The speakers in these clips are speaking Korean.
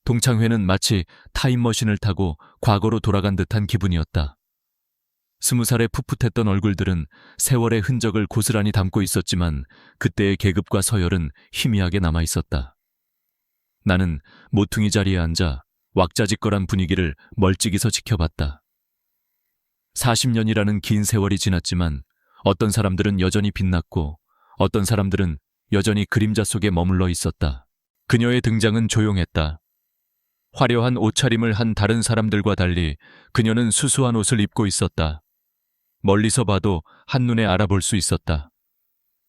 동창회는 마치 타임머신을 타고 과거로 돌아간 듯한 기분이었다. 20살의 풋풋했던 얼굴들은 세월의 흔적을 고스란히 담고 있었지만 그때의 계급과 서열은 희미하게 남아 있었다. 나는 모퉁이 자리에 앉아 왁자지껄한 분위기를 멀찍이서 지켜봤다. 40년이라는 긴 세월이 지났지만 어떤 사람들은 여전히 빛났고 어떤 사람들은 여전히 그림자 속에 머물러 있었다. 그녀의 등장은 조용했다. 화려한 옷차림을 한 다른 사람들과 달리 그녀는 수수한 옷을 입고 있었다. 멀리서 봐도 한눈에 알아볼 수 있었다.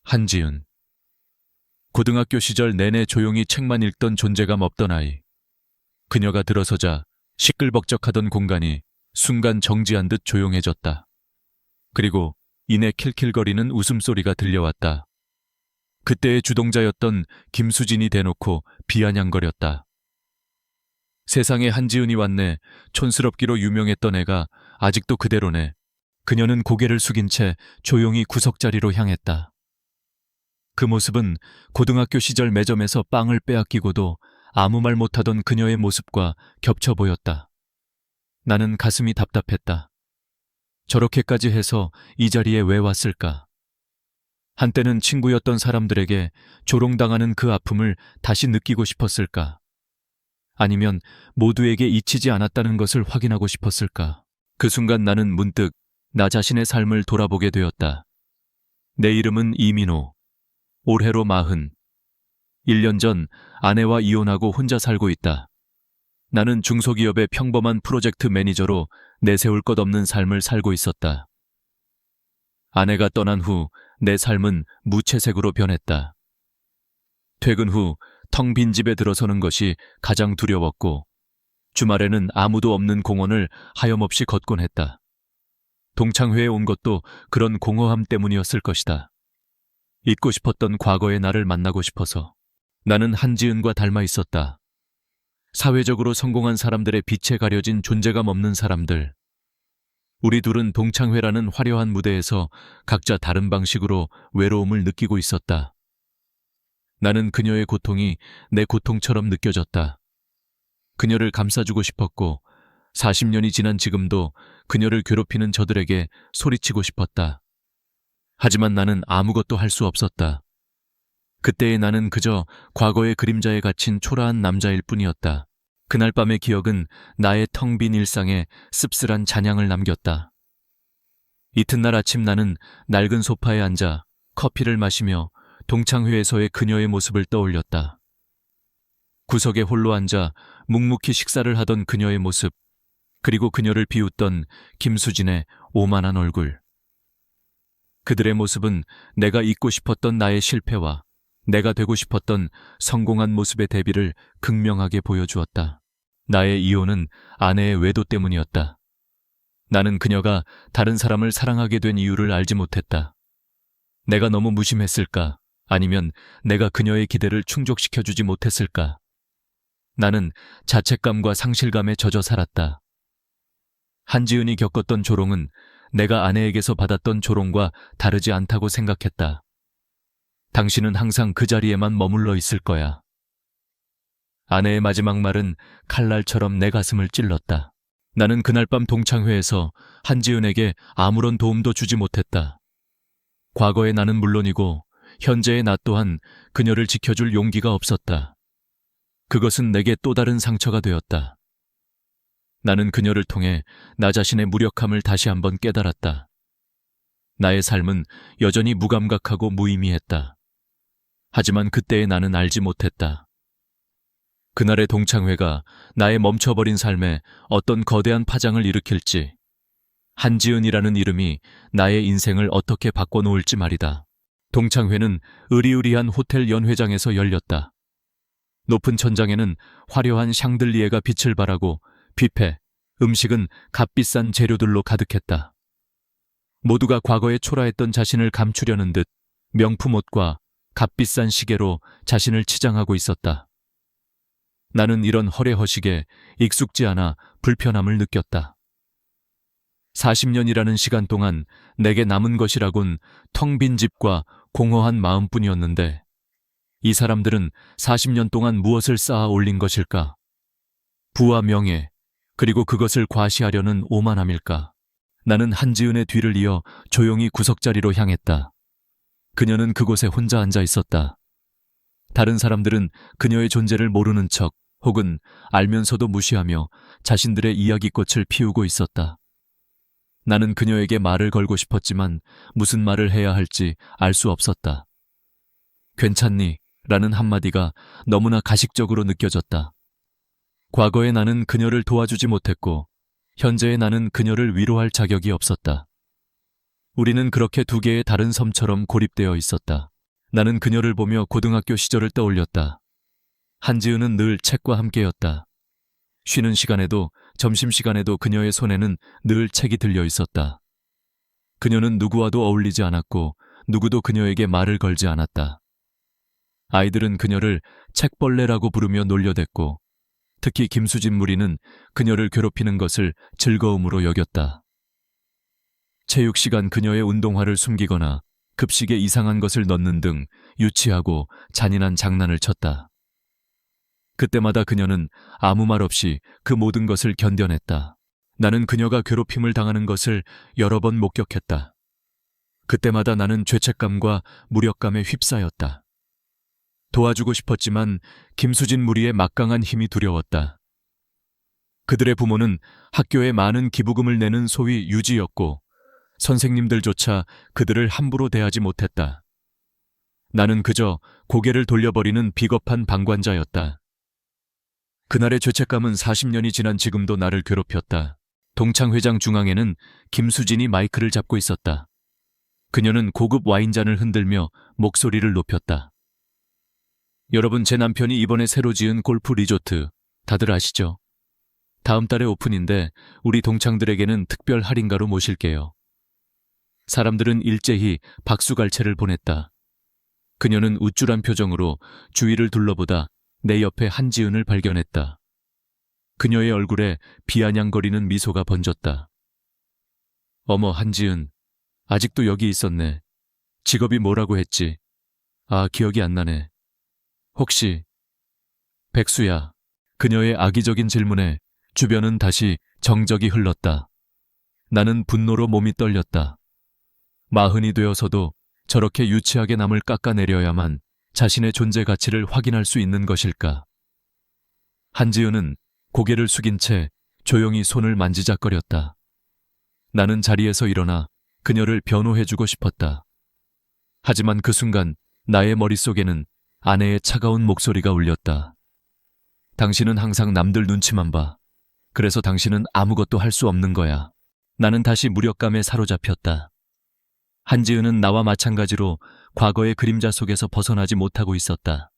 한지은. 고등학교 시절 내내 조용히 책만 읽던 존재감 없던 아이. 그녀가 들어서자 시끌벅적하던 공간이 순간 정지한 듯 조용해졌다. 그리고 이내 킬킬거리는 웃음소리가 들려왔다. 그때의 주동자였던 김수진이 대놓고 비아냥거렸다. 세상에 한지은이 왔네. 촌스럽기로 유명했던 애가 아직도 그대로네. 그녀는 고개를 숙인 채 조용히 구석자리로 향했다. 그 모습은 고등학교 시절 매점에서 빵을 빼앗기고도 아무 말 못하던 그녀의 모습과 겹쳐 보였다. 나는 가슴이 답답했다. 저렇게까지 해서 이 자리에 왜 왔을까? 한때는 친구였던 사람들에게 조롱당하는 그 아픔을 다시 느끼고 싶었을까? 아니면 모두에게 잊히지 않았다는 것을 확인하고 싶었을까? 그 순간 나는 문득 나 자신의 삶을 돌아보게 되었다. 내 이름은 이민호. 올해로 40. 1년 전 아내와 이혼하고 혼자 살고 있다. 나는 중소기업의 평범한 프로젝트 매니저로 내세울 것 없는 삶을 살고 있었다. 아내가 떠난 후 내 삶은 무채색으로 변했다. 퇴근 후 텅 빈 집에 들어서는 것이 가장 두려웠고 주말에는 아무도 없는 공원을 하염없이 걷곤 했다. 동창회에 온 것도 그런 공허함 때문이었을 것이다. 잊고 싶었던 과거의 나를 만나고 싶어서. 나는 한지은과 닮아 있었다. 사회적으로 성공한 사람들의 빛에 가려진 존재감 없는 사람들. 우리 둘은 동창회라는 화려한 무대에서 각자 다른 방식으로 외로움을 느끼고 있었다. 나는 그녀의 고통이 내 고통처럼 느껴졌다. 그녀를 감싸주고 싶었고 40년이 지난 지금도 그녀를 괴롭히는 저들에게 소리치고 싶었다. 하지만 나는 아무것도 할 수 없었다. 그때의 나는 그저 과거의 그림자에 갇힌 초라한 남자일 뿐이었다. 그날 밤의 기억은 나의 텅 빈 일상에 씁쓸한 잔향을 남겼다. 이튿날 아침 나는 낡은 소파에 앉아 커피를 마시며 동창회에서의 그녀의 모습을 떠올렸다. 구석에 홀로 앉아 묵묵히 식사를 하던 그녀의 모습, 그리고 그녀를 비웃던 김수진의 오만한 얼굴. 그들의 모습은 내가 잊고 싶었던 나의 실패와 내가 되고 싶었던 성공한 모습의 대비를 극명하게 보여주었다. 나의 이혼은 아내의 외도 때문이었다. 나는 그녀가 다른 사람을 사랑하게 된 이유를 알지 못했다. 내가 너무 무심했을까? 아니면 내가 그녀의 기대를 충족시켜주지 못했을까? 나는 자책감과 상실감에 젖어 살았다. 한지은이 겪었던 조롱은 내가 아내에게서 받았던 조롱과 다르지 않다고 생각했다. 당신은 항상 그 자리에만 머물러 있을 거야. 아내의 마지막 말은 칼날처럼 내 가슴을 찔렀다. 나는 그날 밤 동창회에서 한지은에게 아무런 도움도 주지 못했다. 과거의 나는 물론이고 현재의 나 또한 그녀를 지켜줄 용기가 없었다. 그것은 내게 또 다른 상처가 되었다. 나는 그녀를 통해 나 자신의 무력함을 다시 한번 깨달았다. 나의 삶은 여전히 무감각하고 무의미했다. 하지만 그때의 나는 알지 못했다. 그날의 동창회가 나의 멈춰버린 삶에 어떤 거대한 파장을 일으킬지, 한지은이라는 이름이 나의 인생을 어떻게 바꿔놓을지 말이다. 동창회는 으리으리한 호텔 연회장에서 열렸다. 높은 천장에는 화려한 샹들리에가 빛을 발하고 뷔페, 음식은 값비싼 재료들로 가득했다. 모두가 과거에 초라했던 자신을 감추려는 듯 명품 옷과 값비싼 시계로 자신을 치장하고 있었다. 나는 이런 허례허식에 익숙지 않아 불편함을 느꼈다. 40년이라는 시간 동안 내게 남은 것이라곤 텅 빈 집과 공허한 마음뿐이었는데 이 사람들은 40년 동안 무엇을 쌓아 올린 것일까? 부와 명예, 그리고 그것을 과시하려는 오만함일까? 나는 한지은의 뒤를 이어 조용히 구석자리로 향했다. 그녀는 그곳에 혼자 앉아 있었다. 다른 사람들은 그녀의 존재를 모르는 척 혹은 알면서도 무시하며 자신들의 이야기꽃을 피우고 있었다. 나는 그녀에게 말을 걸고 싶었지만 무슨 말을 해야 할지 알 수 없었다. 괜찮니? 라는 한마디가 너무나 가식적으로 느껴졌다. 과거에 나는 그녀를 도와주지 못했고 현재의 나는 그녀를 위로할 자격이 없었다. 우리는 그렇게 두 개의 다른 섬처럼 고립되어 있었다. 나는 그녀를 보며 고등학교 시절을 떠올렸다. 한지은은 늘 책과 함께였다. 쉬는 시간에도 점심시간에도 그녀의 손에는 늘 책이 들려 있었다. 그녀는 누구와도 어울리지 않았고 누구도 그녀에게 말을 걸지 않았다. 아이들은 그녀를 책벌레라고 부르며 놀려댔고 특히 김수진 무리는 그녀를 괴롭히는 것을 즐거움으로 여겼다. 체육 시간 그녀의 운동화를 숨기거나 급식에 이상한 것을 넣는 등 유치하고 잔인한 장난을 쳤다. 그때마다 그녀는 아무 말 없이 그 모든 것을 견뎌냈다. 나는 그녀가 괴롭힘을 당하는 것을 여러 번 목격했다. 그때마다 나는 죄책감과 무력감에 휩싸였다. 도와주고 싶었지만 김수진 무리의 막강한 힘이 두려웠다. 그들의 부모는 학교에 많은 기부금을 내는 소위 유지였고 선생님들조차 그들을 함부로 대하지 못했다. 나는 그저 고개를 돌려버리는 비겁한 방관자였다. 그날의 죄책감은 40년이 지난 지금도 나를 괴롭혔다. 동창회장 중앙에는 김수진이 마이크를 잡고 있었다. 그녀는 고급 와인잔을 흔들며 목소리를 높였다. 여러분, 제 남편이 이번에 새로 지은 골프 리조트 다들 아시죠? 다음 달에 오픈인데 우리 동창들에게는 특별 할인가로 모실게요. 사람들은 일제히 박수갈채를 보냈다. 그녀는 우쭐한 표정으로 주위를 둘러보다 내 옆에 한지은을 발견했다. 그녀의 얼굴에 비아냥거리는 미소가 번졌다. 어머, 한지은, 아직도 여기 있었네. 직업이 뭐라고 했지? 아, 기억이 안 나네. 혹시 백수야? 그녀의 악의적인 질문에 주변은 다시 정적이 흘렀다. 나는 분노로 몸이 떨렸다. 40이 되어서도 저렇게 유치하게 남을 깎아내려야만 자신의 존재 가치를 확인할 수 있는 것일까? 한지은은 고개를 숙인 채 조용히 손을 만지작거렸다. 나는 자리에서 일어나 그녀를 변호해주고 싶었다. 하지만 그 순간 나의 머릿속에는 아내의 차가운 목소리가 울렸다. 당신은 항상 남들 눈치만 봐. 그래서 당신은 아무것도 할 수 없는 거야. 나는 다시 무력감에 사로잡혔다. 한지은은 나와 마찬가지로 과거의 그림자 속에서 벗어나지 못하고 있었다.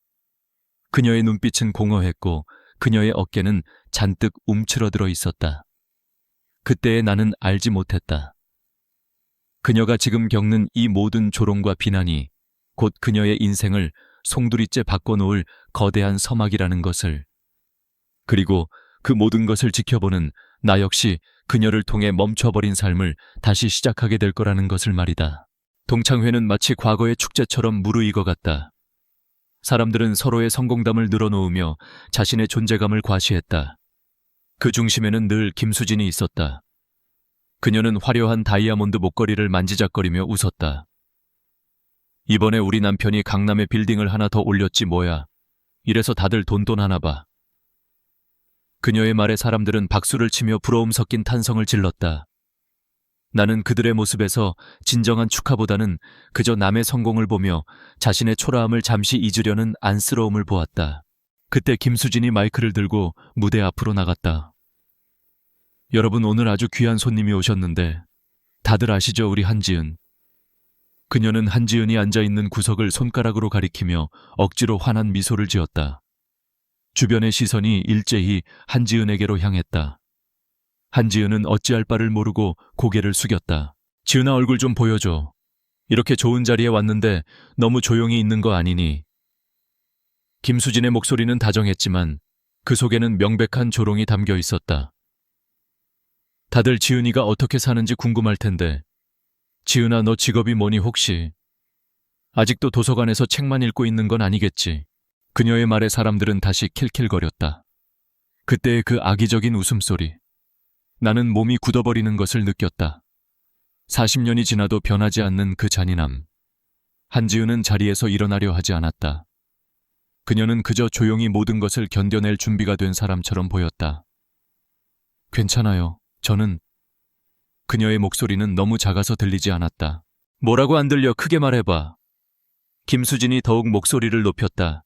그녀의 눈빛은 공허했고 그녀의 어깨는 잔뜩 움츠러들어 있었다. 그때의 나는 알지 못했다. 그녀가 지금 겪는 이 모든 조롱과 비난이 곧 그녀의 인생을 송두리째 바꿔놓을 거대한 서막이라는 것을, 그리고 그 모든 것을 지켜보는 나 역시 그녀를 통해 멈춰버린 삶을 다시 시작하게 될 거라는 것을 말이다. 동창회는 마치 과거의 축제처럼 무르익어갔다. 사람들은 서로의 성공담을 늘어놓으며 자신의 존재감을 과시했다. 그 중심에는 늘 김수진이 있었다. 그녀는 화려한 다이아몬드 목걸이를 만지작거리며 웃었다. 이번에 우리 남편이 강남에 빌딩을 하나 더 올렸지 뭐야. 이래서 다들 돈하나 봐. 그녀의 말에 사람들은 박수를 치며 부러움 섞인 탄성을 질렀다. 나는 그들의 모습에서 진정한 축하보다는 그저 남의 성공을 보며 자신의 초라함을 잠시 잊으려는 안쓰러움을 보았다. 그때 김수진이 마이크를 들고 무대 앞으로 나갔다. 여러분, 오늘 아주 귀한 손님이 오셨는데 다들 아시죠? 우리 한지은. 그녀는 한지은이 앉아있는 구석을 손가락으로 가리키며 억지로 환한 미소를 지었다. 주변의 시선이 일제히 한지은에게로 향했다. 한지은은 어찌할 바를 모르고 고개를 숙였다. 지은아, 얼굴 좀 보여줘. 이렇게 좋은 자리에 왔는데 너무 조용히 있는 거 아니니? 김수진의 목소리는 다정했지만 그 속에는 명백한 조롱이 담겨 있었다. 다들 지은이가 어떻게 사는지 궁금할 텐데. 지은아, 너 직업이 뭐니 혹시? 아직도 도서관에서 책만 읽고 있는 건 아니겠지? 그녀의 말에 사람들은 다시 킬킬거렸다. 그때의 그 악의적인 웃음소리. 나는 몸이 굳어버리는 것을 느꼈다. 40년이 지나도 변하지 않는 그 잔인함. 한지은은 자리에서 일어나려 하지 않았다. 그녀는 그저 조용히 모든 것을 견뎌낼 준비가 된 사람처럼 보였다. 괜찮아요. 저는... 그녀의 목소리는 너무 작아서 들리지 않았다. 뭐라고 안 들려? 크게 말해봐. 김수진이 더욱 목소리를 높였다.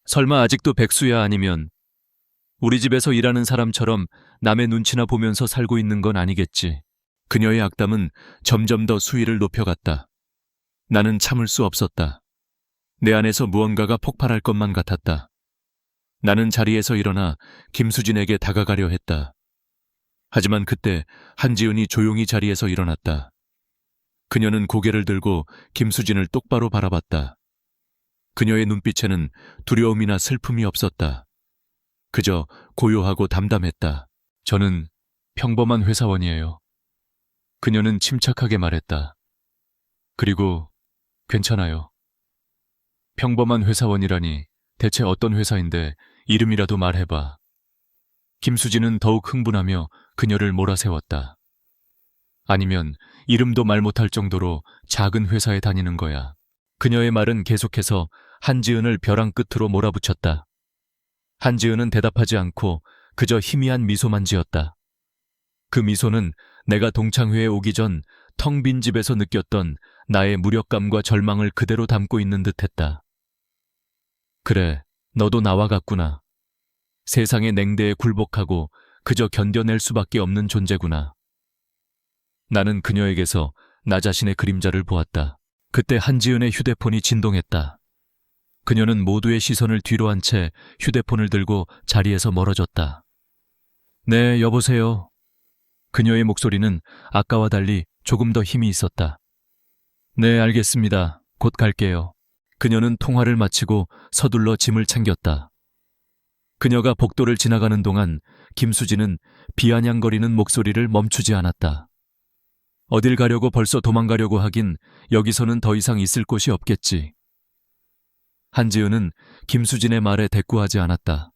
설마 아직도 백수야? 아니면 우리 집에서 일하는 사람처럼 남의 눈치나 보면서 살고 있는 건 아니겠지. 그녀의 악담은 점점 더 수위를 높여갔다. 나는 참을 수 없었다. 내 안에서 무언가가 폭발할 것만 같았다. 나는 자리에서 일어나 김수진에게 다가가려 했다. 하지만 그때 한지은이 조용히 자리에서 일어났다. 그녀는 고개를 들고 김수진을 똑바로 바라봤다. 그녀의 눈빛에는 두려움이나 슬픔이 없었다. 그저 고요하고 담담했다. 저는 평범한 회사원이에요. 그녀는 침착하게 말했다. 그리고 괜찮아요. 평범한 회사원이라니 대체 어떤 회사인데 이름이라도 말해봐. 김수진은 더욱 흥분하며 그녀를 몰아세웠다. 아니면 이름도 말 못할 정도로 작은 회사에 다니는 거야. 그녀의 말은 계속해서 한지은을 벼랑 끝으로 몰아붙였다. 한지은은 대답하지 않고 그저 희미한 미소만 지었다. 그 미소는 내가 동창회에 오기 전 텅 빈 집에서 느꼈던 나의 무력감과 절망을 그대로 담고 있는 듯했다. 그래, 너도 나와 같구나. 세상의 냉대에 굴복하고 그저 견뎌낼 수밖에 없는 존재구나. 나는 그녀에게서 나 자신의 그림자를 보았다. 그때 한지은의 휴대폰이 진동했다. 그녀는 모두의 시선을 뒤로 한 채 휴대폰을 들고 자리에서 멀어졌다. 네, 여보세요. 그녀의 목소리는 아까와 달리 조금 더 힘이 있었다. 네, 알겠습니다. 곧 갈게요. 그녀는 통화를 마치고 서둘러 짐을 챙겼다. 그녀가 복도를 지나가는 동안 김수진은 비아냥거리는 목소리를 멈추지 않았다. 어딜 가려고 벌써 도망가려고 하긴 여기서는 더 이상 있을 곳이 없겠지. 한지은은 김수진의 말에 대꾸하지 않았다.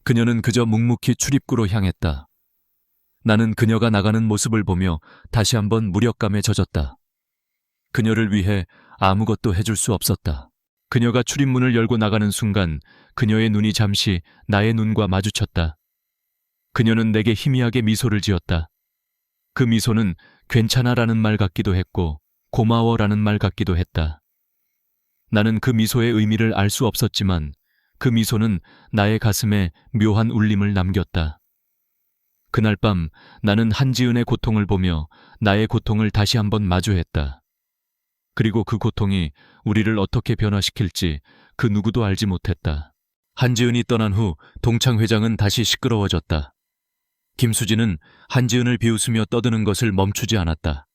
그녀는 그저 묵묵히 출입구로 향했다. 나는 그녀가 나가는 모습을 보며 다시 한번 무력감에 젖었다. 그녀를 위해 아무것도 해줄 수 없었다. 그녀가 출입문을 열고 나가는 순간 그녀의 눈이 잠시 나의 눈과 마주쳤다. 그녀는 내게 희미하게 미소를 지었다. 그 미소는 괜찮아라는 말 같기도 했고 고마워라는 말 같기도 했다. 나는 그 미소의 의미를 알 수 없었지만 그 미소는 나의 가슴에 묘한 울림을 남겼다. 그날 밤 나는 한지은의 고통을 보며 나의 고통을 다시 한번 마주했다. 그리고 그 고통이 우리를 어떻게 변화시킬지 그 누구도 알지 못했다. 한지은이 떠난 후 동창회장은 다시 시끄러워졌다. 김수진은 한지은을 비웃으며 떠드는 것을 멈추지 않았다.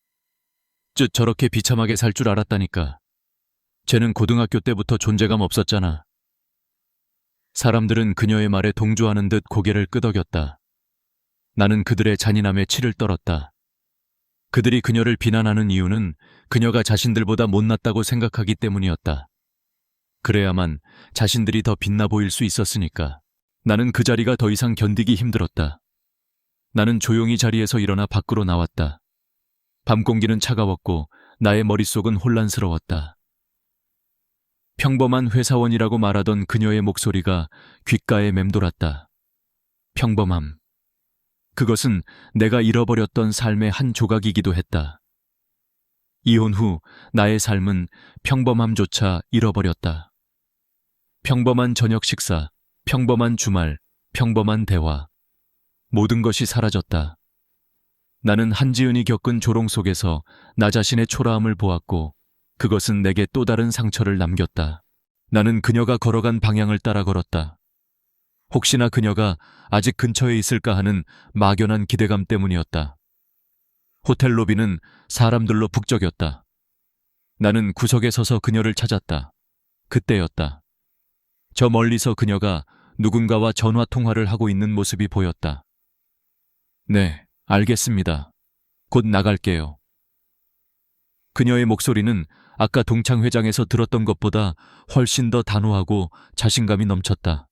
저렇게 비참하게 살 줄 알았다니까. 쟤는 고등학교 때부터 존재감 없었잖아. 사람들은 그녀의 말에 동조하는 듯 고개를 끄덕였다. 나는 그들의 잔인함에 치를 떨었다. 그들이 그녀를 비난하는 이유는 그녀가 자신들보다 못났다고 생각하기 때문이었다. 그래야만 자신들이 더 빛나 보일 수 있었으니까. 나는 그 자리가 더 이상 견디기 힘들었다. 나는 조용히 자리에서 일어나 밖으로 나왔다. 밤 공기는 차가웠고 나의 머릿속은 혼란스러웠다. 평범한 회사원이라고 말하던 그녀의 목소리가 귓가에 맴돌았다. 평범함. 그것은 내가 잃어버렸던 삶의 한 조각이기도 했다. 이혼 후 나의 삶은 평범함조차 잃어버렸다. 평범한 저녁 식사, 평범한 주말, 평범한 대화. 모든 것이 사라졌다. 나는 한지은이 겪은 조롱 속에서 나 자신의 초라함을 보았고 그것은 내게 또 다른 상처를 남겼다. 나는 그녀가 걸어간 방향을 따라 걸었다. 혹시나 그녀가 아직 근처에 있을까 하는 막연한 기대감 때문이었다. 호텔 로비는 사람들로 북적였다. 나는 구석에 서서 그녀를 찾았다. 그때였다. 저 멀리서 그녀가 누군가와 전화 통화를 하고 있는 모습이 보였다. 네, 알겠습니다. 곧 나갈게요. 그녀의 목소리는 아까 동창회장에서 들었던 것보다 훨씬 더 단호하고 자신감이 넘쳤다.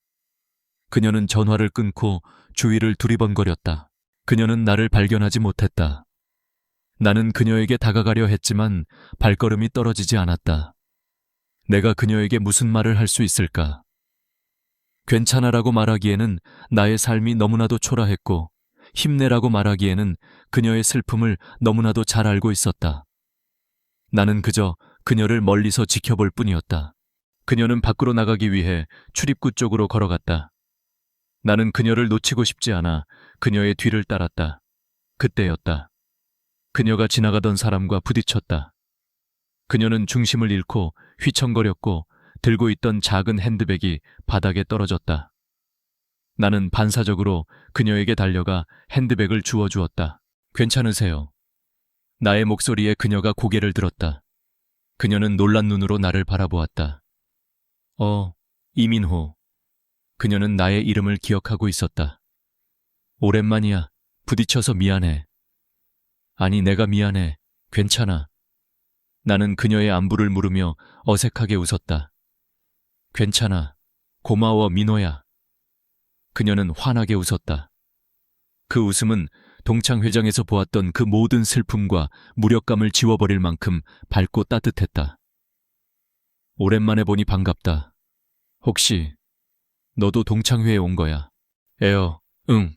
그녀는 전화를 끊고 주위를 두리번거렸다. 그녀는 나를 발견하지 못했다. 나는 그녀에게 다가가려 했지만 발걸음이 떨어지지 않았다. 내가 그녀에게 무슨 말을 할 수 있을까? 괜찮아라고 말하기에는 나의 삶이 너무나도 초라했고, 힘내라고 말하기에는 그녀의 슬픔을 너무나도 잘 알고 있었다. 나는 그저 그녀를 멀리서 지켜볼 뿐이었다. 그녀는 밖으로 나가기 위해 출입구 쪽으로 걸어갔다. 나는 그녀를 놓치고 싶지 않아 그녀의 뒤를 따랐다. 그때였다. 그녀가 지나가던 사람과 부딪혔다. 그녀는 중심을 잃고 휘청거렸고 들고 있던 작은 핸드백이 바닥에 떨어졌다. 나는 반사적으로 그녀에게 달려가 핸드백을 주워주었다. 괜찮으세요? 나의 목소리에 그녀가 고개를 들었다. 그녀는 놀란 눈으로 나를 바라보았다. 이민호. 그녀는 나의 이름을 기억하고 있었다. 오랜만이야. 부딪혀서 미안해. 아니, 내가 미안해. 괜찮아. 나는 그녀의 안부를 물으며 어색하게 웃었다. 괜찮아. 고마워, 민호야. 그녀는 환하게 웃었다. 그 웃음은 동창회장에서 보았던 그 모든 슬픔과 무력감을 지워버릴 만큼 밝고 따뜻했다. 오랜만에 보니 반갑다. 혹시 너도 동창회에 온 거야? 응.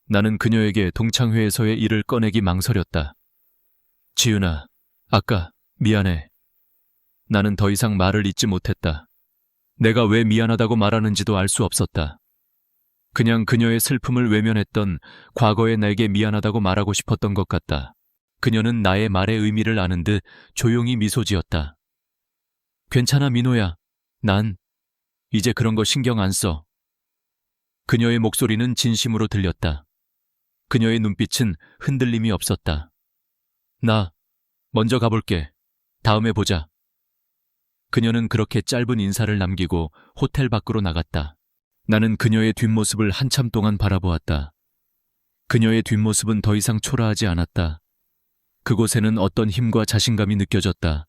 나는 그녀에게 동창회에서의 일을 꺼내기 망설였다. 지은아, 아까 미안해. 나는 더 이상 말을 잇지 못했다. 내가 왜 미안하다고 말하는지도 알 수 없었다. 그냥 그녀의 슬픔을 외면했던 과거의 나에게 미안하다고 말하고 싶었던 것 같다. 그녀는 나의 말의 의미를 아는 듯 조용히 미소 지었다. 괜찮아, 민호야. 난 이제 그런 거 신경 안 써. 그녀의 목소리는 진심으로 들렸다. 그녀의 눈빛은 흔들림이 없었다. 나 먼저 가볼게. 다음에 보자. 그녀는 그렇게 짧은 인사를 남기고 호텔 밖으로 나갔다. 나는 그녀의 뒷모습을 한참 동안 바라보았다. 그녀의 뒷모습은 더 이상 초라하지 않았다. 그곳에는 어떤 힘과 자신감이 느껴졌다.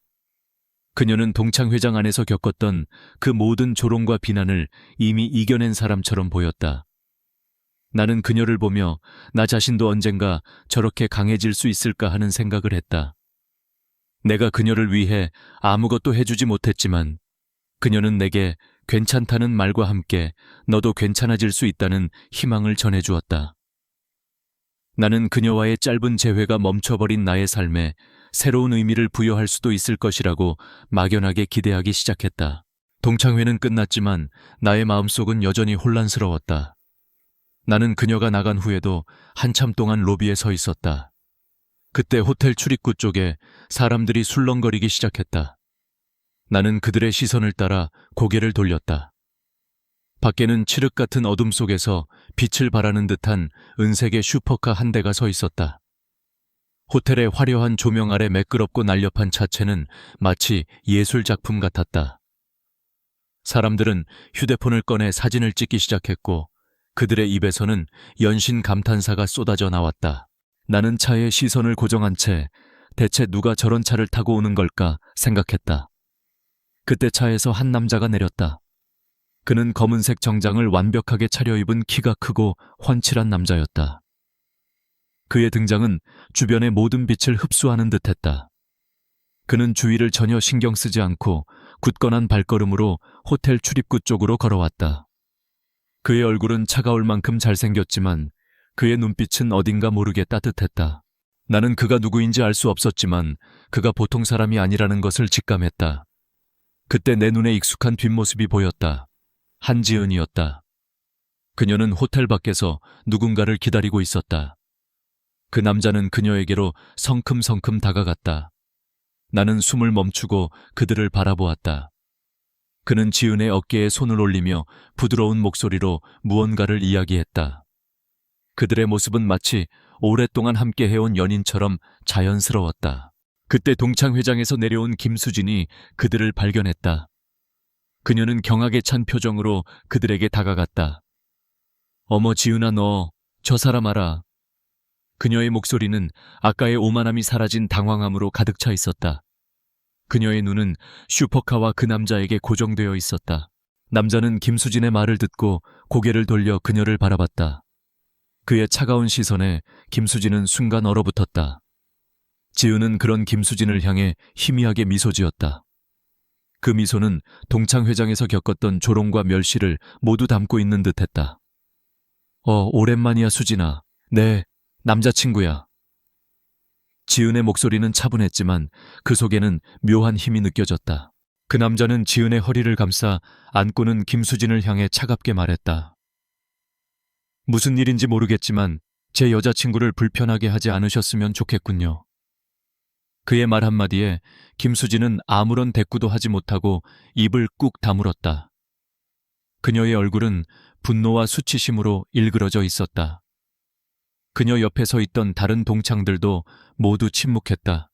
그녀는 동창회장 안에서 겪었던 그 모든 조롱과 비난을 이미 이겨낸 사람처럼 보였다. 나는 그녀를 보며 나 자신도 언젠가 저렇게 강해질 수 있을까 하는 생각을 했다. 내가 그녀를 위해 아무것도 해주지 못했지만 그녀는 내게 괜찮다는 말과 함께 너도 괜찮아질 수 있다는 희망을 전해주었다. 나는 그녀와의 짧은 재회가 멈춰버린 나의 삶에 새로운 의미를 부여할 수도 있을 것이라고 막연하게 기대하기 시작했다. 동창회는 끝났지만 나의 마음속은 여전히 혼란스러웠다. 나는 그녀가 나간 후에도 한참 동안 로비에 서 있었다. 그때 호텔 출입구 쪽에 사람들이 술렁거리기 시작했다. 나는 그들의 시선을 따라 고개를 돌렸다. 밖에는 칠흑 같은 어둠 속에서 빛을 발하는 듯한 은색의 슈퍼카 한 대가 서 있었다. 호텔의 화려한 조명 아래 매끄럽고 날렵한 차체는 마치 예술 작품 같았다. 사람들은 휴대폰을 꺼내 사진을 찍기 시작했고 그들의 입에서는 연신 감탄사가 쏟아져 나왔다. 나는 차에 시선을 고정한 채 대체 누가 저런 차를 타고 오는 걸까 생각했다. 그때 차에서 한 남자가 내렸다. 그는 검은색 정장을 완벽하게 차려입은 키가 크고 훤칠한 남자였다. 그의 등장은 주변의 모든 빛을 흡수하는 듯했다. 그는 주위를 전혀 신경 쓰지 않고 굳건한 발걸음으로 호텔 출입구 쪽으로 걸어왔다. 그의 얼굴은 차가울 만큼 잘생겼지만 그의 눈빛은 어딘가 모르게 따뜻했다. 나는 그가 누구인지 알 수 없었지만 그가 보통 사람이 아니라는 것을 직감했다. 그때 내 눈에 익숙한 뒷모습이 보였다. 한지은이었다. 그녀는 호텔 밖에서 누군가를 기다리고 있었다. 그 남자는 그녀에게로 성큼성큼 다가갔다. 나는 숨을 멈추고 그들을 바라보았다. 그는 지은의 어깨에 손을 올리며 부드러운 목소리로 무언가를 이야기했다. 그들의 모습은 마치 오랫동안 함께 해온 연인처럼 자연스러웠다. 그때 동창회장에서 내려온 김수진이 그들을 발견했다. 그녀는 경악에 찬 표정으로 그들에게 다가갔다. 어머, 지은아, 너 저 사람 알아? 그녀의 목소리는 아까의 오만함이 사라진 당황함으로 가득 차 있었다. 그녀의 눈은 슈퍼카와 그 남자에게 고정되어 있었다. 남자는 김수진의 말을 듣고 고개를 돌려 그녀를 바라봤다. 그의 차가운 시선에 김수진은 순간 얼어붙었다. 지은은 그런 김수진을 향해 희미하게 미소 지었다. 그 미소는 동창 회장에서 겪었던 조롱과 멸시를 모두 담고 있는 듯했다. 오랜만이야, 수진아. 네, 남자친구야. 지은의 목소리는 차분했지만 그 속에는 묘한 힘이 느껴졌다. 그 남자는 지은의 허리를 감싸 안고는 김수진을 향해 차갑게 말했다. 무슨 일인지 모르겠지만 제 여자친구를 불편하게 하지 않으셨으면 좋겠군요. 그의 말 한마디에 김수진은 아무런 대꾸도 하지 못하고 입을 꾹 다물었다. 그녀의 얼굴은 분노와 수치심으로 일그러져 있었다. 그녀 옆에 서 있던 다른 동창들도 모두 침묵했다.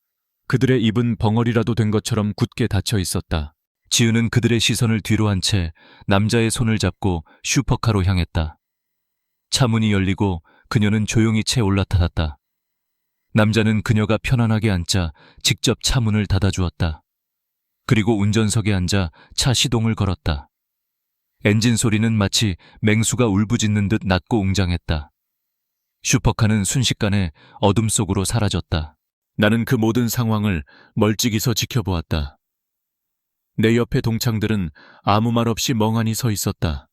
그들의 입은 벙어리라도 된 것처럼 굳게 닫혀 있었다. 지은은 그들의 시선을 뒤로 한 채 남자의 손을 잡고 슈퍼카로 향했다. 차 문이 열리고 그녀는 조용히 채 올라탔다. 남자는 그녀가 편안하게 앉자 직접 차 문을 닫아주었다. 그리고 운전석에 앉아 차 시동을 걸었다. 엔진 소리는 마치 맹수가 울부짖는 듯 낮고 웅장했다. 슈퍼카는 순식간에 어둠 속으로 사라졌다. 나는 그 모든 상황을 멀찍이서 지켜보았다. 내 옆의 동창들은 아무 말 없이 멍하니 서 있었다.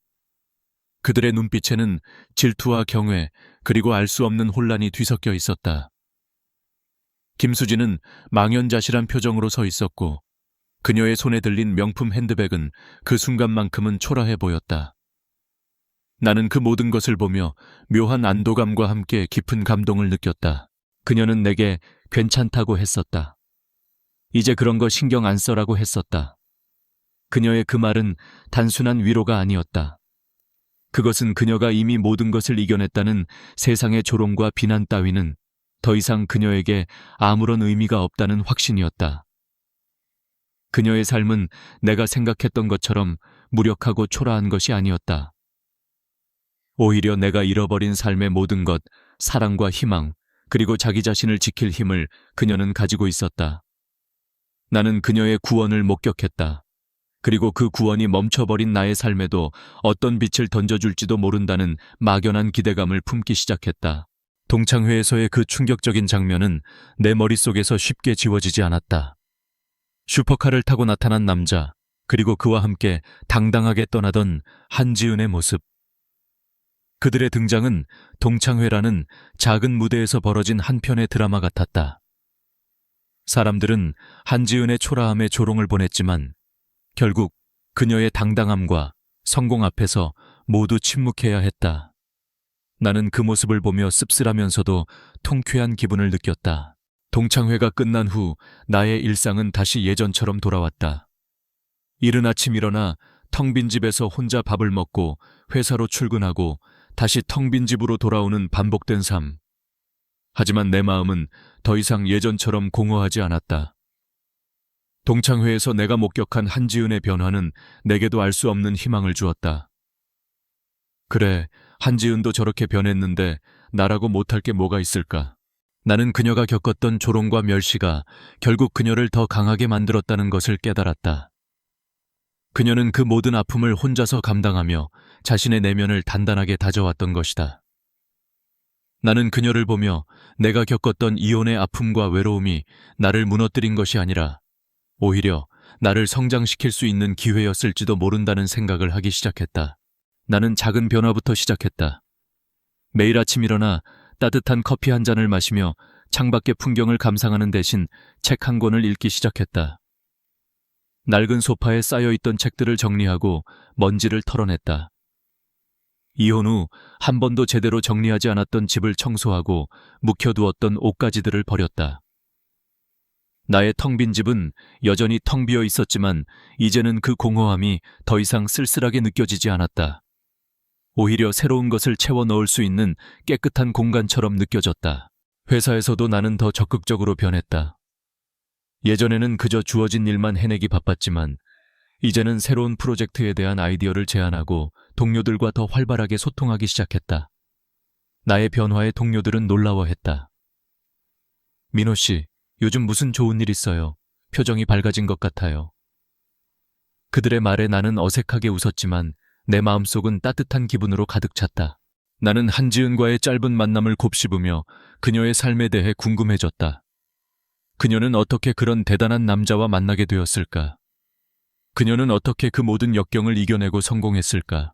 그들의 눈빛에는 질투와 경외 그리고 알 수 없는 혼란이 뒤섞여 있었다. 김수진은 망연자실한 표정으로 서 있었고 그녀의 손에 들린 명품 핸드백은 그 순간만큼은 초라해 보였다. 나는 그 모든 것을 보며 묘한 안도감과 함께 깊은 감동을 느꼈다. 그녀는 내게 괜찮다고 했었다. 이제 그런 거 신경 안 써라고 했었다. 그녀의 그 말은 단순한 위로가 아니었다. 그것은 그녀가 이미 모든 것을 이겨냈다는 세상의 조롱과 비난 따위는 더 이상 그녀에게 아무런 의미가 없다는 확신이었다. 그녀의 삶은 내가 생각했던 것처럼 무력하고 초라한 것이 아니었다. 오히려 내가 잃어버린 삶의 모든 것, 사랑과 희망, 그리고 자기 자신을 지킬 힘을 그녀는 가지고 있었다. 나는 그녀의 구원을 목격했다. 그리고 그 구원이 멈춰버린 나의 삶에도 어떤 빛을 던져줄지도 모른다는 막연한 기대감을 품기 시작했다. 동창회에서의 그 충격적인 장면은 내 머릿속에서 쉽게 지워지지 않았다. 슈퍼카를 타고 나타난 남자, 그리고 그와 함께 당당하게 떠나던 한지은의 모습. 그들의 등장은 동창회라는 작은 무대에서 벌어진 한 편의 드라마 같았다. 사람들은 한지은의 초라함에 조롱을 보냈지만 결국 그녀의 당당함과 성공 앞에서 모두 침묵해야 했다. 나는 그 모습을 보며 씁쓸하면서도 통쾌한 기분을 느꼈다. 동창회가 끝난 후 나의 일상은 다시 예전처럼 돌아왔다. 이른 아침 일어나 텅 빈 집에서 혼자 밥을 먹고 회사로 출근하고 다시 텅 빈 집으로 돌아오는 반복된 삶. 하지만 내 마음은 더 이상 예전처럼 공허하지 않았다. 동창회에서 내가 목격한 한지은의 변화는 내게도 알 수 없는 희망을 주었다. 그래, 한지은도 저렇게 변했는데 나라고 못할 게 뭐가 있을까? 나는 그녀가 겪었던 조롱과 멸시가 결국 그녀를 더 강하게 만들었다는 것을 깨달았다. 그녀는 그 모든 아픔을 혼자서 감당하며 자신의 내면을 단단하게 다져왔던 것이다. 나는 그녀를 보며 내가 겪었던 이혼의 아픔과 외로움이 나를 무너뜨린 것이 아니라 오히려 나를 성장시킬 수 있는 기회였을지도 모른다는 생각을 하기 시작했다. 나는 작은 변화부터 시작했다. 매일 아침 일어나 따뜻한 커피 한 잔을 마시며 창밖의 풍경을 감상하는 대신 책 한 권을 읽기 시작했다. 낡은 소파에 쌓여있던 책들을 정리하고 먼지를 털어냈다. 이혼 후 한 번도 제대로 정리하지 않았던 집을 청소하고 묵혀두었던 옷가지들을 버렸다. 나의 텅 빈 집은 여전히 텅 비어 있었지만 이제는 그 공허함이 더 이상 쓸쓸하게 느껴지지 않았다. 오히려 새로운 것을 채워 넣을 수 있는 깨끗한 공간처럼 느껴졌다. 회사에서도 나는 더 적극적으로 변했다. 예전에는 그저 주어진 일만 해내기 바빴지만 이제는 새로운 프로젝트에 대한 아이디어를 제안하고 동료들과 더 활발하게 소통하기 시작했다. 나의 변화에 동료들은 놀라워했다. 민호 씨, 요즘 무슨 좋은 일 있어요? 표정이 밝아진 것 같아요. 그들의 말에 나는 어색하게 웃었지만 내 마음속은 따뜻한 기분으로 가득 찼다. 나는 한지은과의 짧은 만남을 곱씹으며 그녀의 삶에 대해 궁금해졌다. 그녀는 어떻게 그런 대단한 남자와 만나게 되었을까? 그녀는 어떻게 그 모든 역경을 이겨내고 성공했을까?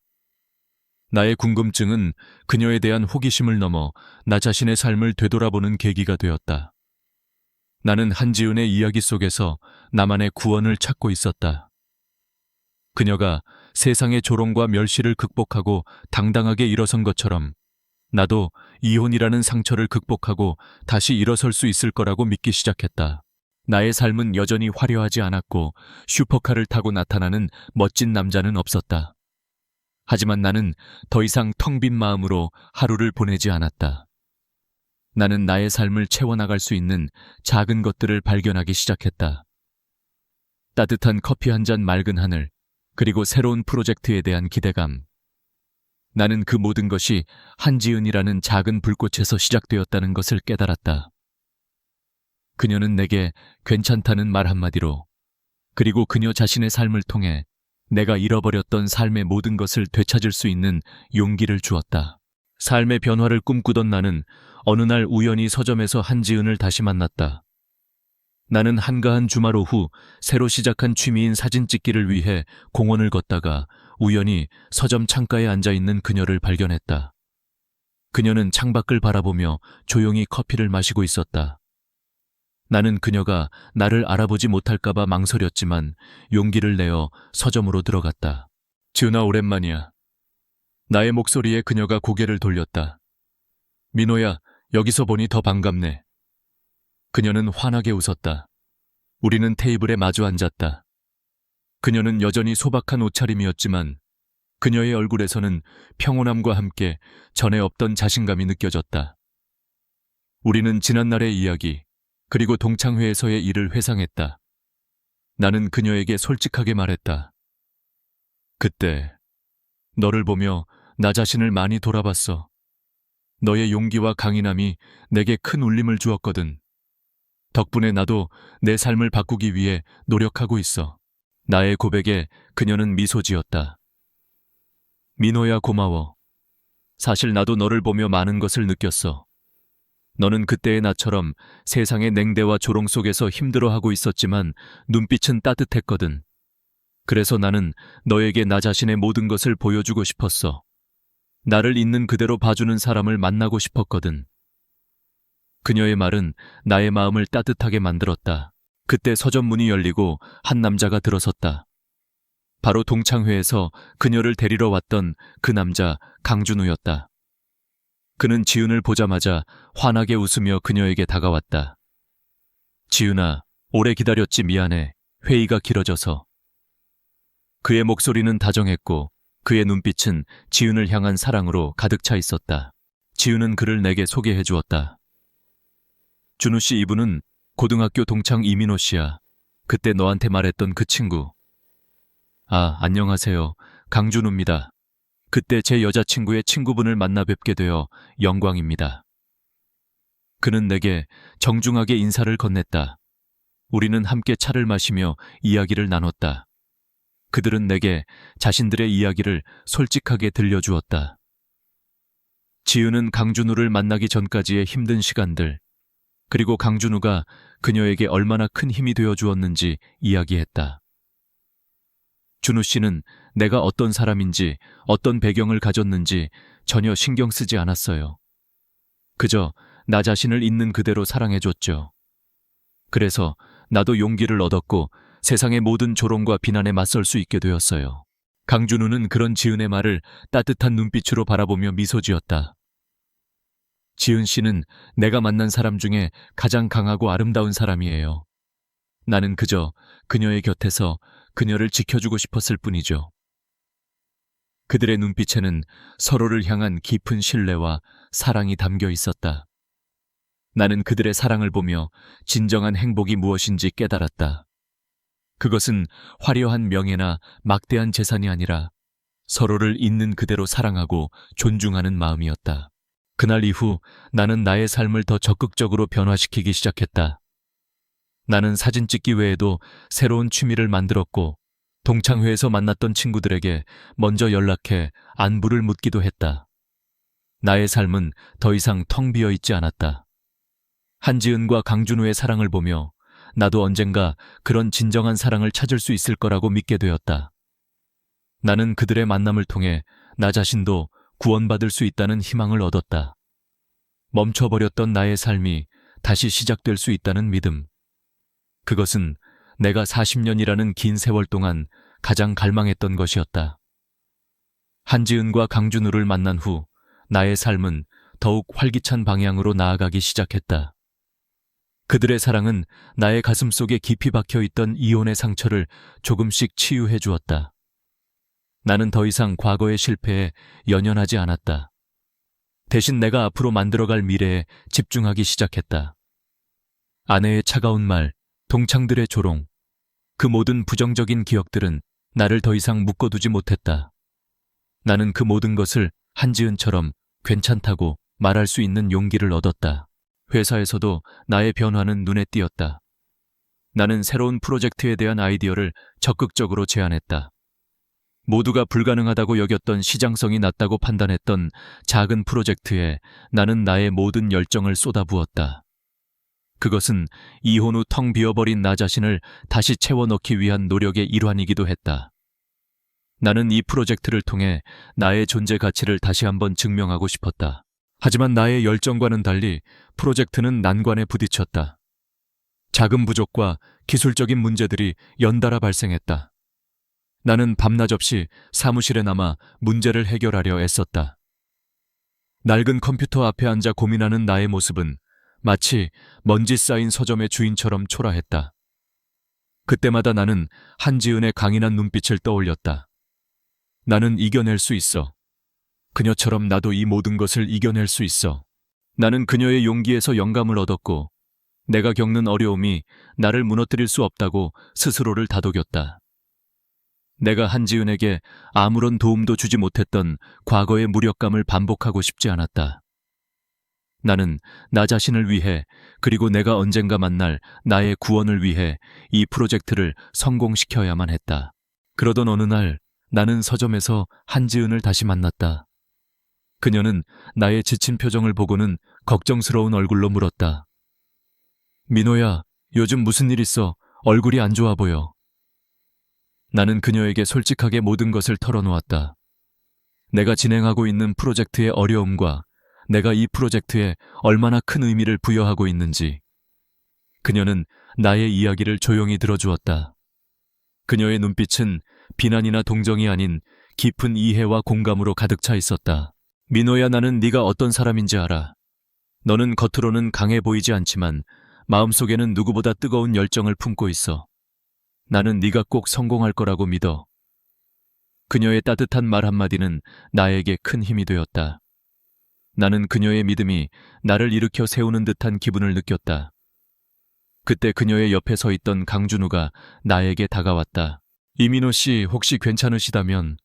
나의 궁금증은 그녀에 대한 호기심을 넘어 나 자신의 삶을 되돌아보는 계기가 되었다. 나는 한지은의 이야기 속에서 나만의 구원을 찾고 있었다. 그녀가 세상의 조롱과 멸시를 극복하고 당당하게 일어선 것처럼 나도 이혼이라는 상처를 극복하고 다시 일어설 수 있을 거라고 믿기 시작했다. 나의 삶은 여전히 화려하지 않았고 슈퍼카를 타고 나타나는 멋진 남자는 없었다. 하지만 나는 더 이상 텅 빈 마음으로 하루를 보내지 않았다. 나는 나의 삶을 채워나갈 수 있는 작은 것들을 발견하기 시작했다. 따뜻한 커피 한 잔, 맑은 하늘, 그리고 새로운 프로젝트에 대한 기대감. 나는 그 모든 것이 한지은이라는 작은 불꽃에서 시작되었다는 것을 깨달았다. 그녀는 내게 괜찮다는 말 한마디로, 그리고 그녀 자신의 삶을 통해 내가 잃어버렸던 삶의 모든 것을 되찾을 수 있는 용기를 주었다. 삶의 변화를 꿈꾸던 나는 어느 날 우연히 서점에서 한지은을 다시 만났다. 나는 한가한 주말 오후 새로 시작한 취미인 사진 찍기를 위해 공원을 걷다가 우연히 서점 창가에 앉아있는 그녀를 발견했다. 그녀는 창밖을 바라보며 조용히 커피를 마시고 있었다. 나는 그녀가 나를 알아보지 못할까봐 망설였지만 용기를 내어 서점으로 들어갔다. 지은아, 오랜만이야. 나의 목소리에 그녀가 고개를 돌렸다. 민호야, 여기서 보니 더 반갑네. 그녀는 환하게 웃었다. 우리는 테이블에 마주 앉았다. 그녀는 여전히 소박한 옷차림이었지만 그녀의 얼굴에서는 평온함과 함께 전에 없던 자신감이 느껴졌다. 우리는 지난날의 이야기, 그리고 동창회에서의 일을 회상했다. 나는 그녀에게 솔직하게 말했다. 그때 너를 보며 나 자신을 많이 돌아봤어. 너의 용기와 강인함이 내게 큰 울림을 주었거든. 덕분에 나도 내 삶을 바꾸기 위해 노력하고 있어. 나의 고백에 그녀는 미소 지었다. 민호야, 고마워. 사실 나도 너를 보며 많은 것을 느꼈어. 너는 그때의 나처럼 세상의 냉대와 조롱 속에서 힘들어하고 있었지만 눈빛은 따뜻했거든. 그래서 나는 너에게 나 자신의 모든 것을 보여주고 싶었어. 나를 있는 그대로 봐주는 사람을 만나고 싶었거든. 그녀의 말은 나의 마음을 따뜻하게 만들었다. 그때 서점 문이 열리고 한 남자가 들어섰다. 바로 동창회에서 그녀를 데리러 왔던 그 남자 강준우였다. 그는 지은을 보자마자 환하게 웃으며 그녀에게 다가왔다. 지은아, 오래 기다렸지. 미안해. 회의가 길어져서. 그의 목소리는 다정했고 그의 눈빛은 지은을 향한 사랑으로 가득 차 있었다. 지은은 그를 내게 소개해 주었다. 준우 씨, 이분은 고등학교 동창 이민호 씨야. 그때 너한테 말했던 그 친구. 아, 안녕하세요. 강준우입니다. 그때 제 여자친구의 친구분을 만나 뵙게 되어 영광입니다. 그는 내게 정중하게 인사를 건넸다. 우리는 함께 차를 마시며 이야기를 나눴다. 그들은 내게 자신들의 이야기를 솔직하게 들려주었다. 지은은 강준우를 만나기 전까지의 힘든 시간들, 그리고 강준우가 그녀에게 얼마나 큰 힘이 되어 주었는지 이야기했다. 준우 씨는 내가 어떤 사람인지, 어떤 배경을 가졌는지 전혀 신경 쓰지 않았어요. 그저 나 자신을 있는 그대로 사랑해줬죠. 그래서 나도 용기를 얻었고 세상의 모든 조롱과 비난에 맞설 수 있게 되었어요. 강준우는 그런 지은의 말을 따뜻한 눈빛으로 바라보며 미소 지었다. 지은 씨는 내가 만난 사람 중에 가장 강하고 아름다운 사람이에요. 나는 그저 그녀의 곁에서 그녀를 지켜주고 싶었을 뿐이죠. 그들의 눈빛에는 서로를 향한 깊은 신뢰와 사랑이 담겨 있었다. 나는 그들의 사랑을 보며 진정한 행복이 무엇인지 깨달았다. 그것은 화려한 명예나 막대한 재산이 아니라 서로를 있는 그대로 사랑하고 존중하는 마음이었다. 그날 이후 나는 나의 삶을 더 적극적으로 변화시키기 시작했다. 나는 사진 찍기 외에도 새로운 취미를 만들었고 동창회에서 만났던 친구들에게 먼저 연락해 안부를 묻기도 했다. 나의 삶은 더 이상 텅 비어 있지 않았다. 한지은과 강준우의 사랑을 보며 나도 언젠가 그런 진정한 사랑을 찾을 수 있을 거라고 믿게 되었다. 나는 그들의 만남을 통해 나 자신도 구원받을 수 있다는 희망을 얻었다. 멈춰버렸던 나의 삶이 다시 시작될 수 있다는 믿음. 그것은 내가 40년이라는 긴 세월 동안 가장 갈망했던 것이었다. 한지은과 강준우를 만난 후 나의 삶은 더욱 활기찬 방향으로 나아가기 시작했다. 그들의 사랑은 나의 가슴 속에 깊이 박혀있던 이혼의 상처를 조금씩 치유해 주었다. 나는 더 이상 과거의 실패에 연연하지 않았다. 대신 내가 앞으로 만들어갈 미래에 집중하기 시작했다. 아내의 차가운 말, 동창들의 조롱, 그 모든 부정적인 기억들은 나를 더 이상 묶어두지 못했다. 나는 그 모든 것을 한지은처럼 괜찮다고 말할 수 있는 용기를 얻었다. 회사에서도 나의 변화는 눈에 띄었다. 나는 새로운 프로젝트에 대한 아이디어를 적극적으로 제안했다. 모두가 불가능하다고 여겼던 시장성이 낮다고 판단했던 작은 프로젝트에 나는 나의 모든 열정을 쏟아부었다. 그것은 이혼 후 텅 비어버린 나 자신을 다시 채워넣기 위한 노력의 일환이기도 했다. 나는 이 프로젝트를 통해 나의 존재 가치를 다시 한번 증명하고 싶었다. 하지만 나의 열정과는 달리 프로젝트는 난관에 부딪혔다. 자금 부족과 기술적인 문제들이 연달아 발생했다. 나는 밤낮 없이 사무실에 남아 문제를 해결하려 애썼다. 낡은 컴퓨터 앞에 앉아 고민하는 나의 모습은 마치 먼지 쌓인 서점의 주인처럼 초라했다. 그때마다 나는 한지은의 강인한 눈빛을 떠올렸다. 나는 이겨낼 수 있어. 그녀처럼 나도 이 모든 것을 이겨낼 수 있어. 나는 그녀의 용기에서 영감을 얻었고 내가 겪는 어려움이 나를 무너뜨릴 수 없다고 스스로를 다독였다. 내가 한지은에게 아무런 도움도 주지 못했던 과거의 무력감을 반복하고 싶지 않았다. 나는 나 자신을 위해 그리고 내가 언젠가 만날 나의 구원을 위해 이 프로젝트를 성공시켜야만 했다. 그러던 어느 날 나는 서점에서 한지은을 다시 만났다. 그녀는 나의 지친 표정을 보고는 걱정스러운 얼굴로 물었다. 민호야, 요즘 무슨 일 있어? 얼굴이 안 좋아 보여. 나는 그녀에게 솔직하게 모든 것을 털어놓았다. 내가 진행하고 있는 프로젝트의 어려움과 내가 이 프로젝트에 얼마나 큰 의미를 부여하고 있는지. 그녀는 나의 이야기를 조용히 들어주었다. 그녀의 눈빛은 비난이나 동정이 아닌 깊은 이해와 공감으로 가득 차 있었다. 민호야, 나는 네가 어떤 사람인지 알아. 너는 겉으로는 강해 보이지 않지만 마음속에는 누구보다 뜨거운 열정을 품고 있어. 나는 네가 꼭 성공할 거라고 믿어. 그녀의 따뜻한 말 한마디는 나에게 큰 힘이 되었다. 나는 그녀의 믿음이 나를 일으켜 세우는 듯한 기분을 느꼈다. 그때 그녀의 옆에 서 있던 강준우가 나에게 다가왔다. 이민호 씨, 혹시 괜찮으시다면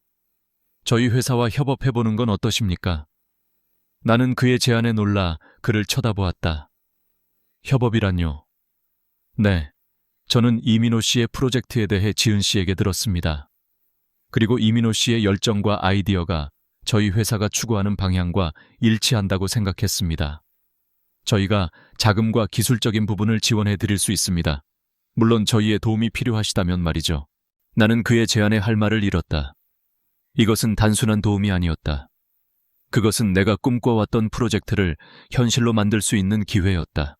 저희 회사와 협업해보는 건 어떠십니까? 나는 그의 제안에 놀라 그를 쳐다보았다. 협업이란요? 네, 저는 이민호 씨의 프로젝트에 대해 지은 씨에게 들었습니다. 그리고 이민호 씨의 열정과 아이디어가 저희 회사가 추구하는 방향과 일치한다고 생각했습니다. 저희가 자금과 기술적인 부분을 지원해 드릴 수 있습니다. 물론 저희의 도움이 필요하시다면 말이죠. 나는 그의 제안에 할 말을 잃었다. 이것은 단순한 도움이 아니었다. 그것은 내가 꿈꿔왔던 프로젝트를 현실로 만들 수 있는 기회였다.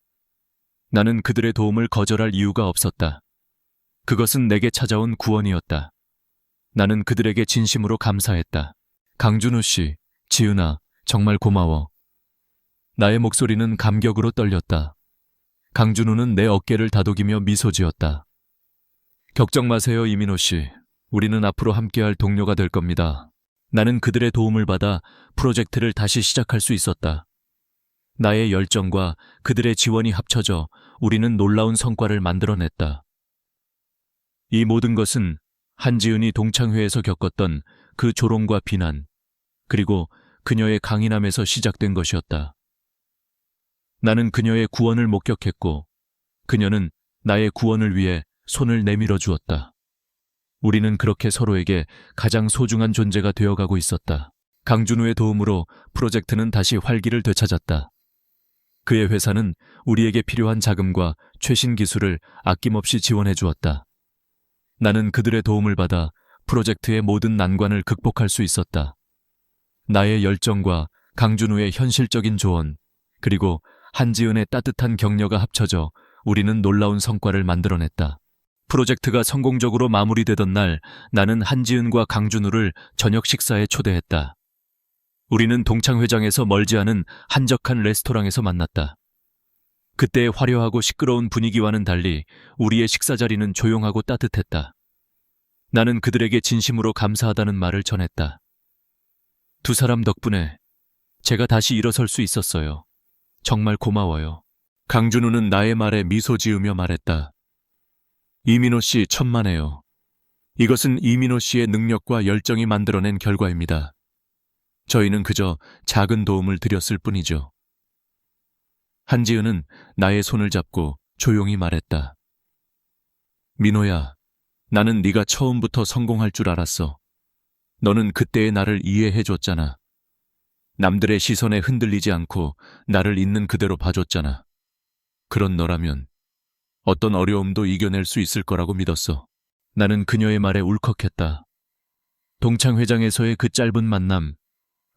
나는 그들의 도움을 거절할 이유가 없었다. 그것은 내게 찾아온 구원이었다. 나는 그들에게 진심으로 감사했다. 강준우 씨, 지은아, 정말 고마워. 나의 목소리는 감격으로 떨렸다. 강준우는 내 어깨를 다독이며 미소 지었다. 걱정 마세요, 이민호 씨. 우리는 앞으로 함께할 동료가 될 겁니다. 나는 그들의 도움을 받아 프로젝트를 다시 시작할 수 있었다. 나의 열정과 그들의 지원이 합쳐져 우리는 놀라운 성과를 만들어냈다. 이 모든 것은 한지은이 동창회에서 겪었던 그 조롱과 비난, 그리고 그녀의 강인함에서 시작된 것이었다. 나는 그녀의 구원을 목격했고, 그녀는 나의 구원을 위해 손을 내밀어 주었다. 우리는 그렇게 서로에게 가장 소중한 존재가 되어가고 있었다. 강준우의 도움으로 프로젝트는 다시 활기를 되찾았다. 그의 회사는 우리에게 필요한 자금과 최신 기술을 아낌없이 지원해 주었다. 나는 그들의 도움을 받아 프로젝트의 모든 난관을 극복할 수 있었다. 나의 열정과 강준우의 현실적인 조언, 그리고 한지은의 따뜻한 격려가 합쳐져 우리는 놀라운 성과를 만들어냈다. 프로젝트가 성공적으로 마무리되던 날, 나는 한지은과 강준우를 저녁 식사에 초대했다. 우리는 동창회장에서 멀지 않은 한적한 레스토랑에서 만났다. 그때의 화려하고 시끄러운 분위기와는 달리 우리의 식사 자리는 조용하고 따뜻했다. 나는 그들에게 진심으로 감사하다는 말을 전했다. 두 사람 덕분에 제가 다시 일어설 수 있었어요. 정말 고마워요. 강준우는 나의 말에 미소 지으며 말했다. 이민호 씨 천만에요. 이것은 이민호 씨의 능력과 열정이 만들어낸 결과입니다. 저희는 그저 작은 도움을 드렸을 뿐이죠. 한지은은 나의 손을 잡고 조용히 말했다. 민호야, 나는 네가 처음부터 성공할 줄 알았어. 너는 그때의 나를 이해해줬잖아. 남들의 시선에 흔들리지 않고 나를 있는 그대로 봐줬잖아. 그런 너라면 어떤 어려움도 이겨낼 수 있을 거라고 믿었어. 나는 그녀의 말에 울컥했다. 동창회장에서의 그 짧은 만남,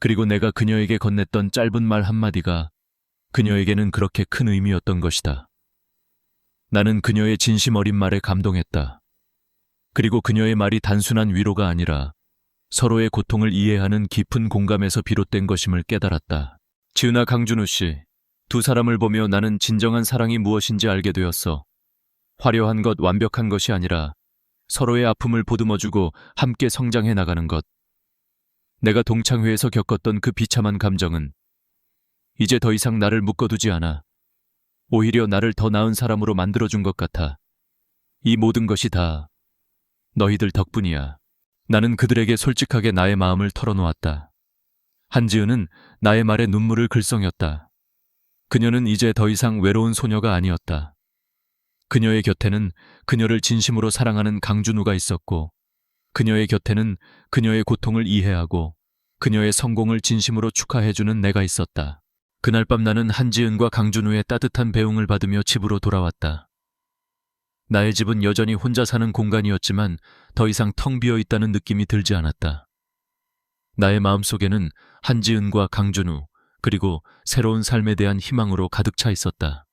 그리고 내가 그녀에게 건넸던 짧은 말 한마디가 그녀에게는 그렇게 큰 의미였던 것이다. 나는 그녀의 진심 어린 말에 감동했다. 그리고 그녀의 말이 단순한 위로가 아니라 서로의 고통을 이해하는 깊은 공감에서 비롯된 것임을 깨달았다. 지은아, 강준우 씨, 두 사람을 보며 나는 진정한 사랑이 무엇인지 알게 되었어. 화려한 것, 완벽한 것이 아니라 서로의 아픔을 보듬어주고 함께 성장해 나가는 것. 내가 동창회에서 겪었던 그 비참한 감정은 이제 더 이상 나를 묶어두지 않아. 오히려 나를 더 나은 사람으로 만들어준 것 같아. 이 모든 것이 다 너희들 덕분이야. 나는 그들에게 솔직하게 나의 마음을 털어놓았다. 한지은은 나의 말에 눈물을 글썽였다. 그녀는 이제 더 이상 외로운 소녀가 아니었다. 그녀의 곁에는 그녀를 진심으로 사랑하는 강준우가 있었고, 그녀의 곁에는 그녀의 고통을 이해하고 그녀의 성공을 진심으로 축하해주는 내가 있었다. 그날 밤 나는 한지은과 강준우의 따뜻한 배웅을 받으며 집으로 돌아왔다. 나의 집은 여전히 혼자 사는 공간이었지만 더 이상 텅 비어 있다는 느낌이 들지 않았다. 나의 마음속에는 한지은과 강준우, 그리고 새로운 삶에 대한 희망으로 가득 차 있었다.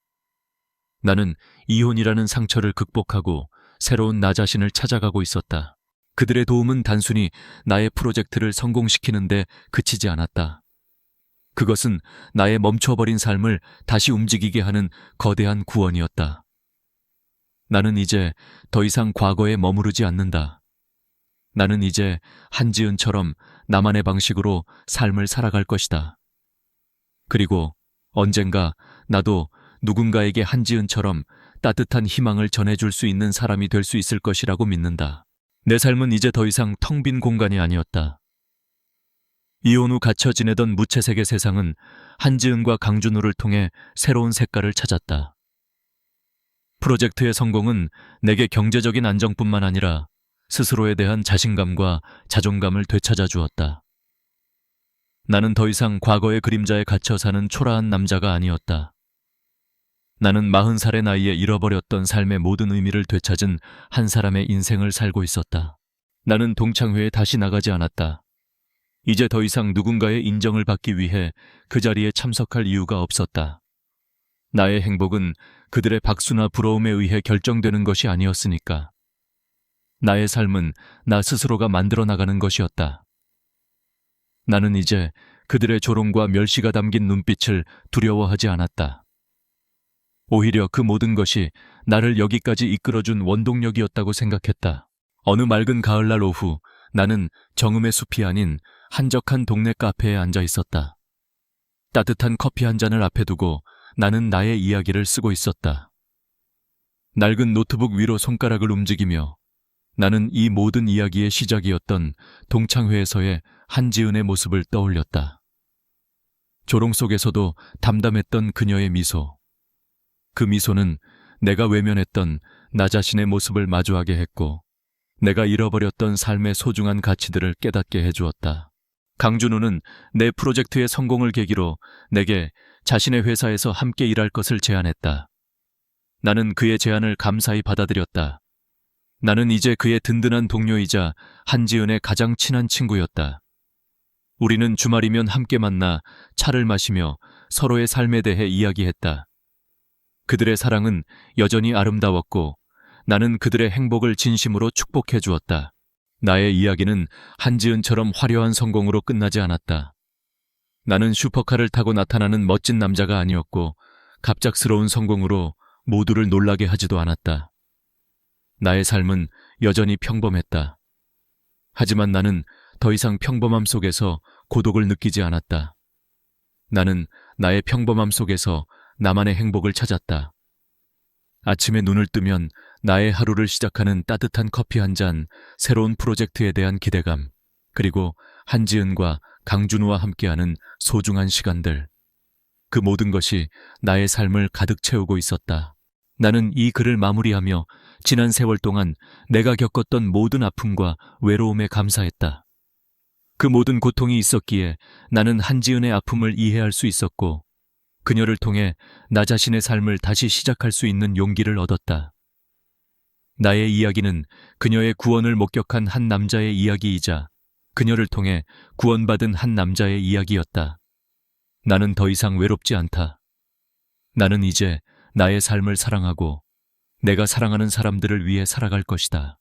나는 이혼이라는 상처를 극복하고 새로운 나 자신을 찾아가고 있었다. 그들의 도움은 단순히 나의 프로젝트를 성공시키는데 그치지 않았다. 그것은 나의 멈춰버린 삶을 다시 움직이게 하는 거대한 구원이었다. 나는 이제 더 이상 과거에 머무르지 않는다. 나는 이제 한지은처럼 나만의 방식으로 삶을 살아갈 것이다. 그리고 언젠가 나도 누군가에게 한지은처럼 따뜻한 희망을 전해줄 수 있는 사람이 될 수 있을 것이라고 믿는다. 내 삶은 이제 더 이상 텅 빈 공간이 아니었다. 이혼 후 갇혀 지내던 무채색의 세상은 한지은과 강준우를 통해 새로운 색깔을 찾았다. 프로젝트의 성공은 내게 경제적인 안정뿐만 아니라 스스로에 대한 자신감과 자존감을 되찾아 주었다. 나는 더 이상 과거의 그림자에 갇혀 사는 초라한 남자가 아니었다. 나는 40살의 나이에 잃어버렸던 삶의 모든 의미를 되찾은 한 사람의 인생을 살고 있었다. 나는 동창회에 다시 나가지 않았다. 이제 더 이상 누군가의 인정을 받기 위해 그 자리에 참석할 이유가 없었다. 나의 행복은 그들의 박수나 부러움에 의해 결정되는 것이 아니었으니까. 나의 삶은 나 스스로가 만들어 나가는 것이었다. 나는 이제 그들의 조롱과 멸시가 담긴 눈빛을 두려워하지 않았다. 오히려 그 모든 것이 나를 여기까지 이끌어준 원동력이었다고 생각했다. 어느 맑은 가을날 오후, 나는 정음의 숲이 아닌 한적한 동네 카페에 앉아 있었다. 따뜻한 커피 한 잔을 앞에 두고 나는 나의 이야기를 쓰고 있었다. 낡은 노트북 위로 손가락을 움직이며 나는 이 모든 이야기의 시작이었던 동창회에서의 한지은의 모습을 떠올렸다. 조롱 속에서도 담담했던 그녀의 미소. 그 미소는 내가 외면했던 나 자신의 모습을 마주하게 했고, 내가 잃어버렸던 삶의 소중한 가치들을 깨닫게 해주었다. 강준우는 내 프로젝트의 성공을 계기로 내게 자신의 회사에서 함께 일할 것을 제안했다. 나는 그의 제안을 감사히 받아들였다. 나는 이제 그의 든든한 동료이자 한지은의 가장 친한 친구였다. 우리는 주말이면 함께 만나 차를 마시며 서로의 삶에 대해 이야기했다. 그들의 사랑은 여전히 아름다웠고 나는 그들의 행복을 진심으로 축복해 주었다. 나의 이야기는 한지은처럼 화려한 성공으로 끝나지 않았다. 나는 슈퍼카를 타고 나타나는 멋진 남자가 아니었고 갑작스러운 성공으로 모두를 놀라게 하지도 않았다. 나의 삶은 여전히 평범했다. 하지만 나는 더 이상 평범함 속에서 고독을 느끼지 않았다. 나는 나의 평범함 속에서 나만의 행복을 찾았다. 아침에 눈을 뜨면 나의 하루를 시작하는 따뜻한 커피 한 잔, 새로운 프로젝트에 대한 기대감, 그리고 한지은과 강준우와 함께하는 소중한 시간들. 그 모든 것이 나의 삶을 가득 채우고 있었다. 나는 이 글을 마무리하며 지난 세월 동안 내가 겪었던 모든 아픔과 외로움에 감사했다. 그 모든 고통이 있었기에 나는 한지은의 아픔을 이해할 수 있었고 그녀를 통해 나 자신의 삶을 다시 시작할 수 있는 용기를 얻었다. 나의 이야기는 그녀의 구원을 목격한 한 남자의 이야기이자 그녀를 통해 구원받은 한 남자의 이야기였다. 나는 더 이상 외롭지 않다. 나는 이제 나의 삶을 사랑하고 내가 사랑하는 사람들을 위해 살아갈 것이다.